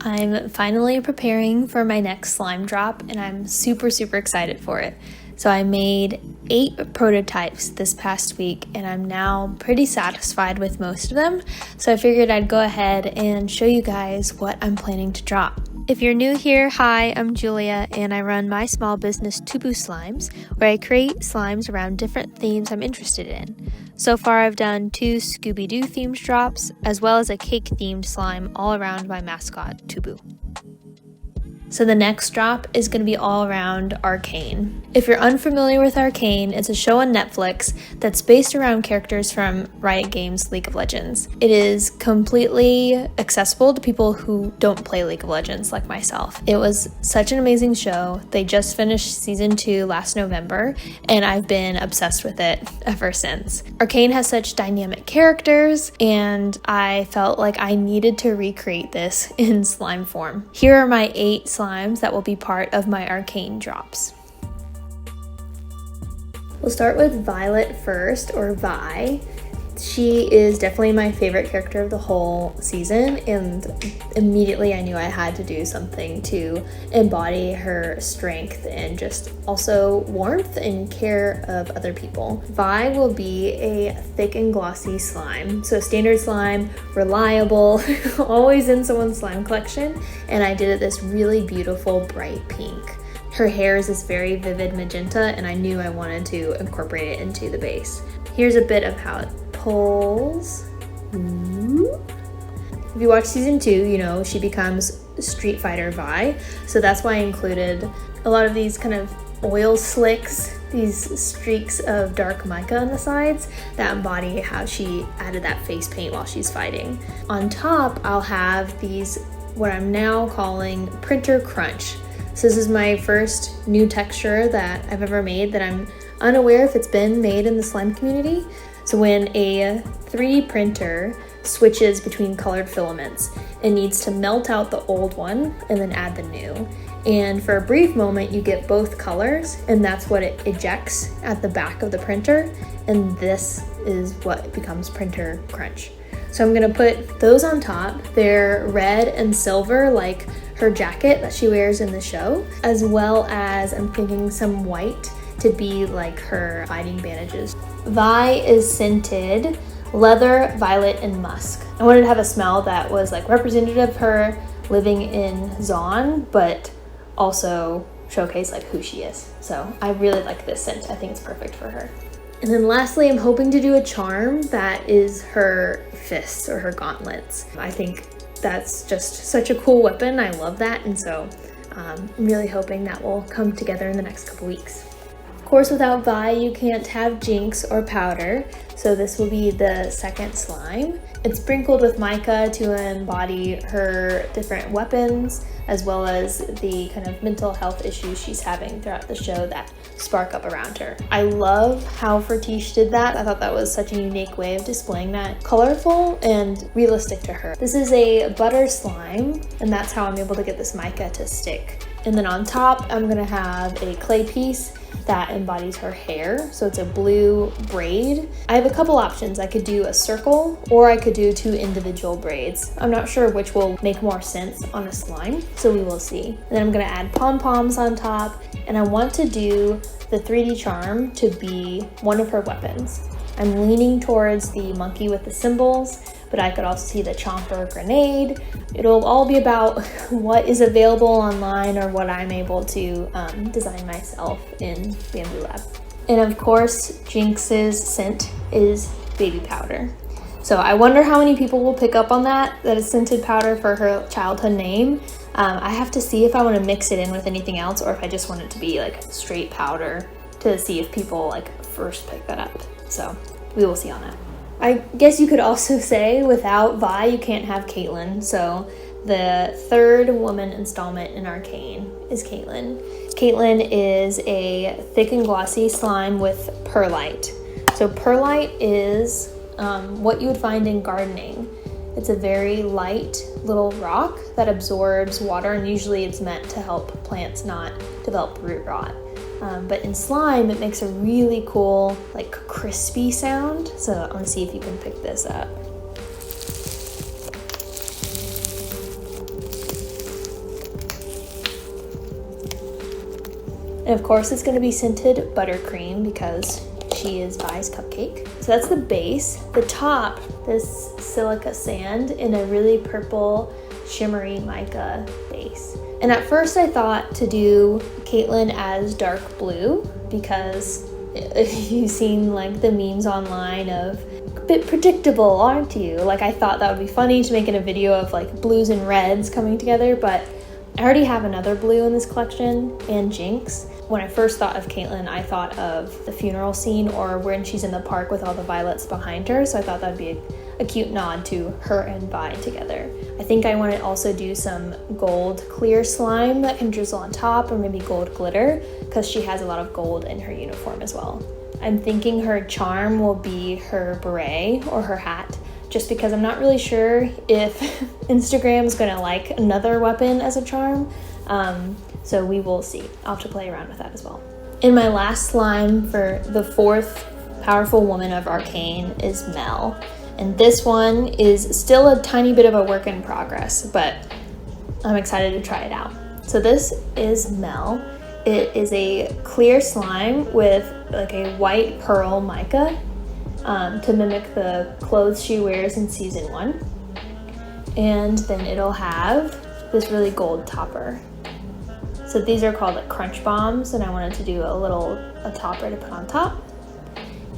I'm finally preparing for my next slime drop and I'm super excited for it. So I made 8 prototypes this past week and I'm now pretty satisfied with most of them. So I figured I'd go ahead and show you guys what I'm planning to drop. If you're new here, hi, I'm Julia and I run my small business Tubu Slimes, where I create slimes around different themes I'm interested in. So far I've done 2 Scooby-Doo themed drops, as well as a cake themed slime all around my mascot, Tubu. So the next drop is going to be all around Arcane. If you're unfamiliar with Arcane, it's a show on Netflix that's based around characters from Riot Games' League of Legends. It is completely accessible to people who don't play League of Legends like myself. It was such an amazing show. They just finished season 2 last November, and I've been obsessed with it ever since. Arcane has such dynamic characters, and I felt like I needed to recreate this in slime form. Here are my 8 slimes that will be part of my Arcane drops. We'll start with Violet first, or Vi. She is definitely my favorite character of the whole season, and immediately I knew I had to do something to embody her strength and just also warmth and care of other people. Vi will be a thick and glossy slime. So standard slime, reliable, always in someone's slime collection, and I did it this really beautiful bright pink. Her hair is this very vivid magenta, and I knew I wanted to incorporate it into the base. Here's a bit of how it pulls. If you watch season 2, you know she becomes Street Fighter Vi, so that's why I included a lot of these kind of oil slicks, these streaks of dark mica on the sides that embody how she added that face paint while she's fighting. On top, I'll have these, what I'm now calling Printer Crunch. So this is my first new texture that I've ever made that I'm unaware if it's been made in the slime community. So when a 3D printer switches between colored filaments, it needs to melt out the old one and then add the new. And for a brief moment, you get both colors, and that's what it ejects at the back of the printer. And this is what becomes Printer Crunch. So I'm gonna put those on top. They're red and silver, like her jacket that she wears in the show, as well as I'm thinking some white to be like her fighting bandages. Vi is scented leather, violet, and musk. I wanted to have a smell that was like representative of her living in Zaun, but also showcase like who she is. So I really like this scent. I think it's perfect for her. And then lastly, I'm hoping to do a charm that is her fists or her gauntlets. I think that's just such a cool weapon. I love that, and so I'm really hoping that will come together in the next couple weeks. Of course, without Vi, you can't have Jinx or powder, so this will be the second slime. It's sprinkled with mica to embody her different weapons, as well as the kind of mental health issues she's having throughout the show that spark up around her. I love how Fertiche did that. I thought that was such a unique way of displaying that, colorful and realistic to her. This is a butter slime, and that's how I'm able to get this mica to stick. And then on top, I'm gonna have a clay piece that embodies her hair. So it's a blue braid. I have a couple options. I could do a circle, or I could do 2 individual braids. I'm not sure which will make more sense on a slime, so we will see. And then I'm gonna add pom-poms on top, and I want to do the 3D charm to be one of her weapons. I'm leaning towards the monkey with the symbols, but I could also see the chomper grenade. It'll all be about what is available online or what I'm able to design myself in Bamboo Lab. And of course, Jinx's scent is baby powder. So I wonder how many people will pick up on that it's scented powder for her childhood name. I have to see if I want to mix it in with anything else or if I just want it to be like straight powder to see if people like first pick that up. So we will see on that. I guess you could also say without Vi, you can't have Caitlyn. So the third woman installment in Arcane is Caitlyn. Caitlyn is a thick and glossy slime with perlite. So perlite is what you would find in gardening. It's a very light little rock that absorbs water, and usually it's meant to help plants not develop root rot. But in slime, it makes a really cool, like crispy sound. So I want to see if you can pick this up. And of course it's going to be scented buttercream because she is Vi's cupcake. So that's the base. The top, this silica sand in a really purple shimmery mica base. And at first I thought to do Caitlin as dark blue because you've seen like the memes online of a bit predictable, aren't you? Like I thought that would be funny to make in a video of like blues and reds coming together, but I already have another blue in this collection, and Jinx. When I first thought of Caitlin, I thought of the funeral scene or when she's in the park with all the violets behind her, so I thought that'd be a cute nod to her and Vi together. I think I want to also do some gold clear slime that can drizzle on top, or maybe gold glitter, because she has a lot of gold in her uniform as well. I'm thinking her charm will be her beret or her hat, just because I'm not really sure if Instagram's gonna like another weapon as a charm. So we will see. I'll have to play around with that as well. And my last slime for the fourth powerful woman of Arcane is Mel. And this one is still a tiny bit of a work in progress, but I'm excited to try it out. So this is Mel. It is a clear slime with like a white pearl mica to mimic the clothes she wears in season 1. And then it'll have this really gold topper. So these are called like crunch bombs, and I wanted to do a topper to put on top.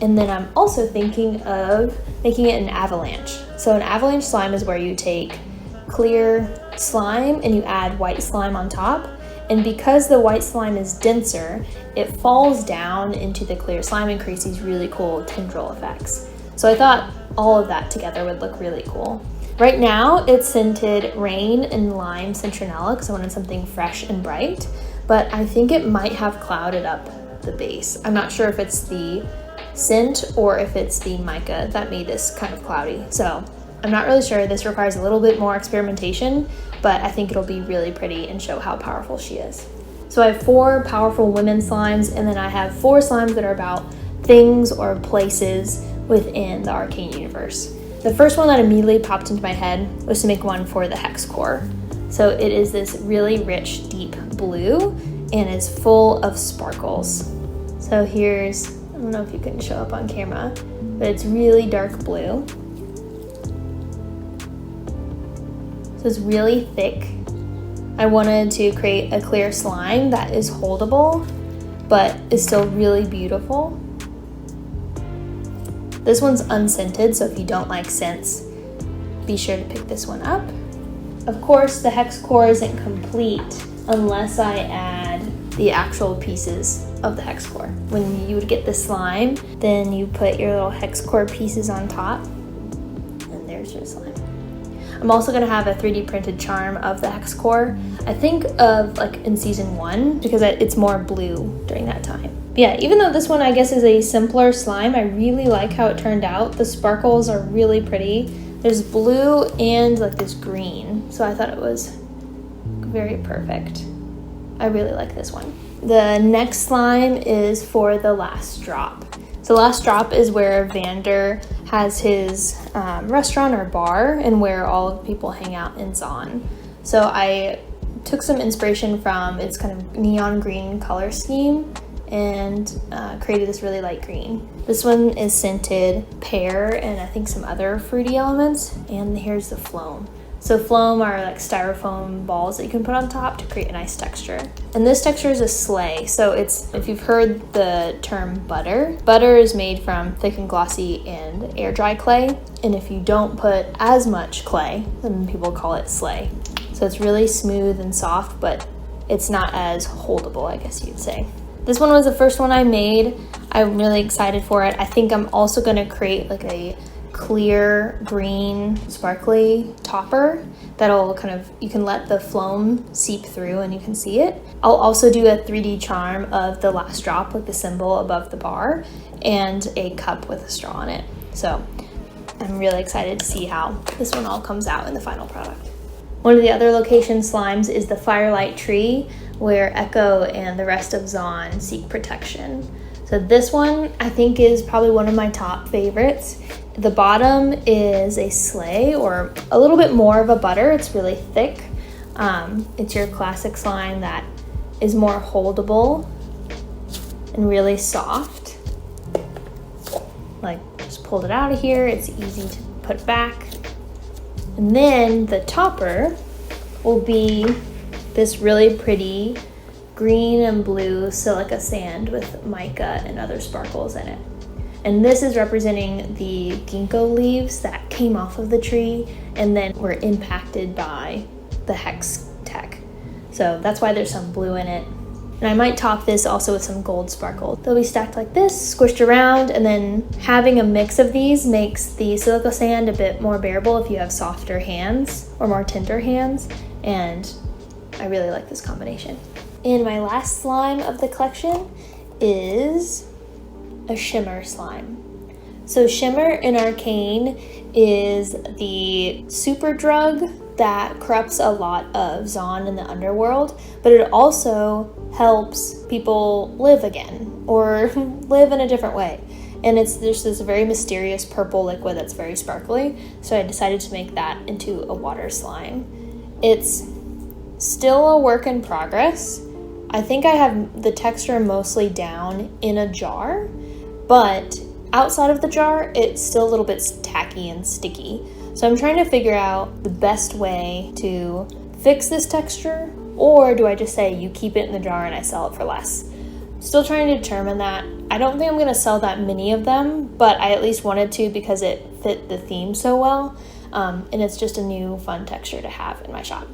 And then I'm also thinking of making it an avalanche. So an avalanche slime is where you take clear slime and you add white slime on top. And because the white slime is denser, it falls down into the clear slime and creates these really cool tendril effects. So I thought all of that together would look really cool. Right now it's scented Rain and Lime Citronella because I wanted something fresh and bright, but I think it might have clouded up the base. I'm not sure if it's the scent or if it's the mica that made this kind of cloudy. So I'm not really sure. This requires a little bit more experimentation, but I think it'll be really pretty and show how powerful she is. So I have 4 powerful women slimes, and then I have 4 slimes that are about things or places within the Arcane universe. The first one that immediately popped into my head was to make one for the hex core. So it is this really rich, deep blue, and it's full of sparkles. So here's, I don't know if you can show up on camera, but it's really dark blue. So it's really thick. I wanted to create a clear slime that is holdable, but is still really beautiful. This one's unscented, so if you don't like scents, be sure to pick this one up. Of course, the hex core isn't complete unless I add the actual pieces of the hex core. When you would get the slime, then you put your little hex core pieces on top, and there's your slime. I'm also gonna have a 3D printed charm of the hex core. I think of like in season 1 because it's more blue during that time. But yeah, even though this one I guess is a simpler slime, I really like how it turned out. The sparkles are really pretty. There's blue and like this green, so I thought it was very perfect. I really like this one. The next slime is for the last drop. So last drop is where Vander has his restaurant or bar and where all of the people hang out in Zon. So I took some inspiration from its kind of neon green color scheme and created this really light green. This one is scented pear and I think some other fruity elements, and here's the phloem. So phloem are like styrofoam balls that you can put on top to create a nice texture. And this texture is a slay. So it's, if you've heard the term butter, butter is made from thick and glossy and air dry clay. And if you don't put as much clay, then people call it slay. So it's really smooth and soft, but it's not as holdable, I guess you'd say. This one was the first one I made. I'm really excited for it. I think I'm also gonna create like a clear green sparkly topper that'll kind of, you can let the phloem seep through and you can see it. I'll also do a 3D charm of the last drop with the symbol above the bar and a cup with a straw on it. So I'm really excited to see how this one all comes out in the final product. One of the other location slimes is the Firelight Tree, where Echo and the rest of Zon seek protection. So this one I think is probably one of my top favorites. The bottom is a slay, or a little bit more of a butter. It's really thick. It's your classic slime that is more holdable and really soft. Like, just pulled it out of here. It's easy to put back. And then the topper will be this really pretty green and blue silica sand with mica and other sparkles in it. And this is representing the ginkgo leaves that came off of the tree and then were impacted by the hex tech. So that's why there's some blue in it. And I might top this also with some gold sparkle. They'll be stacked like this, squished around, and then having a mix of these makes the silica sand a bit more bearable if you have softer hands or more tender hands. And I really like this combination. And my last slime of the collection is a shimmer slime. So shimmer in Arcane is the super drug that corrupts a lot of Zon in the underworld, but it also helps people live again or live in a different way. And there's this very mysterious purple liquid that's very sparkly, so I decided to make that into a water slime. It's still a work in progress. I think I have the texture mostly down in a jar, but outside of the jar, it's still a little bit tacky and sticky. So I'm trying to figure out the best way to fix this texture, or do I just say you keep it in the jar and I sell it for less? Still trying to determine that. I don't think I'm going to sell that many of them, but I at least wanted to because it fit the theme so well, and it's just a new fun texture to have in my shop.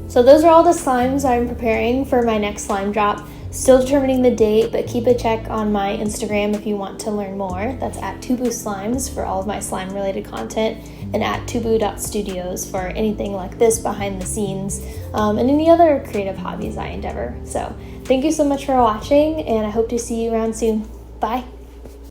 So those are all the slimes I'm preparing for my next slime drop. Still determining the date, but keep a check on my Instagram if you want to learn more. That's at Tubu Slimes for all of my slime related content, and at tubu.studios for anything like this behind the scenes, and any other creative hobbies I endeavor. So thank you so much for watching, and I hope to see you around soon. Bye.